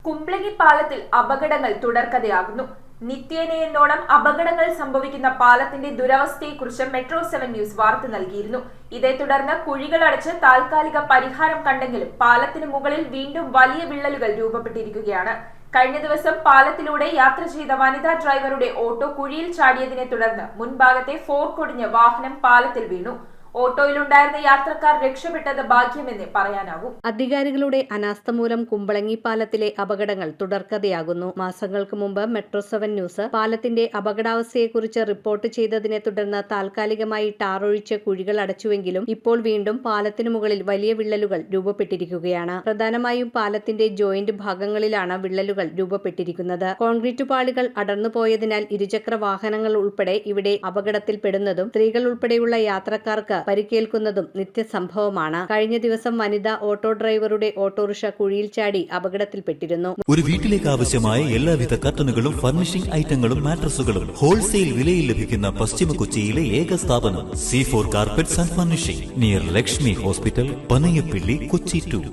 കുംബ്ലങ്ങി പാലത്തിൽ അപകടങ്ങൾ തുടർക്കഥയാകുന്നു. നിത്യേനയെന്നോണം അപകടങ്ങൾ സംഭവിക്കുന്ന പാലത്തിന്റെ ദുരവസ്ഥയെക്കുറിച്ച് മെട്രോ 7 ന്യൂസ് വാർത്ത നൽകിയിരുന്നു. ഇതേ തുടർന്ന് കുഴികളടച്ച് താൽക്കാലിക പരിഹാരം കണ്ടെങ്കിലും പാലത്തിന് മുകളിൽ വീണ്ടും വലിയ വിള്ളലുകൾ രൂപപ്പെട്ടിരിക്കുകയാണ്. കഴിഞ്ഞ ദിവസം പാലത്തിലൂടെ യാത്ര ചെയ്ത വനിതാ ഡ്രൈവറുടെ ഓട്ടോ കുഴിയിൽ ചാടിയതിനെ തുടർന്ന് മുൻഭാഗത്തെ ഫോർക്ക് ഒടിഞ്ഞ് വാഹനം പാലത്തിൽ വീണു. ഓട്ടോയിലുണ്ടായിരുന്ന യാത്രക്കാർ രക്ഷപ്പെട്ടത് ഭാഗ്യമെന്നേ പറയാനാകും. അധികാരികളുടെ അനാസ്ഥ മൂലം കുമ്പളങ്ങി പാലത്തിലെ അപകടങ്ങൾ തുടർക്കഥയാകുന്നു. മാസങ്ങൾക്ക് മുമ്പ് മെട്രോ 7 ന്യൂസ് പാലത്തിന്റെ അപകടാവസ്ഥയെക്കുറിച്ച് റിപ്പോർട്ട് ചെയ്തതിനെ തുടർന്ന് താൽക്കാലികമായി ടാറൊഴിച്ച് കുഴികൾ അടച്ചുവെങ്കിലും ഇപ്പോൾ വീണ്ടും പാലത്തിനു മുകളിൽ വലിയ വിള്ളലുകൾ രൂപപ്പെട്ടിരിക്കുകയാണ്. പ്രധാനമായും പാലത്തിന്റെ ജോയിന്റ് ഭാഗങ്ങളിലാണ് വിള്ളലുകൾ രൂപപ്പെട്ടിരിക്കുന്നത്. കോൺക്രീറ്റ് പാളികൾ അടർന്നുപോയതിനാൽ ഇരുചക്ര വാഹനങ്ങൾ ഉൾപ്പെടെ ഇവിടെ അപകടത്തിൽപ്പെടുന്നതും സ്ത്രീകൾ ഉൾപ്പെടെയുള്ള യാത്രക്കാർക്ക് പരിക്കേൽക്കുന്നതും നിത്യസംഭവമാണ്. കഴിഞ്ഞ ദിവസം വനിതാ ഓട്ടോ ഡ്രൈവറുടെ ഓട്ടോറിക്ഷ കുഴിയിൽ ചാടി അപകടത്തിൽപ്പെട്ടിരുന്നു. ഒരു വീട്ടിലേക്ക് ആവശ്യമായ എല്ലാവിധ കർട്ടനുകളും ഫർണിഷിംഗ് ഐറ്റങ്ങളും മാട്രസുകളും ഹോൾസെയിൽ വിലയിൽ ലഭിക്കുന്ന പശ്ചിമ കൊച്ചിയിലെ ഏക സ്ഥാപനം C4 carpets and furnishing near Lakshmi hospital, Panayappilly, Kochi 2.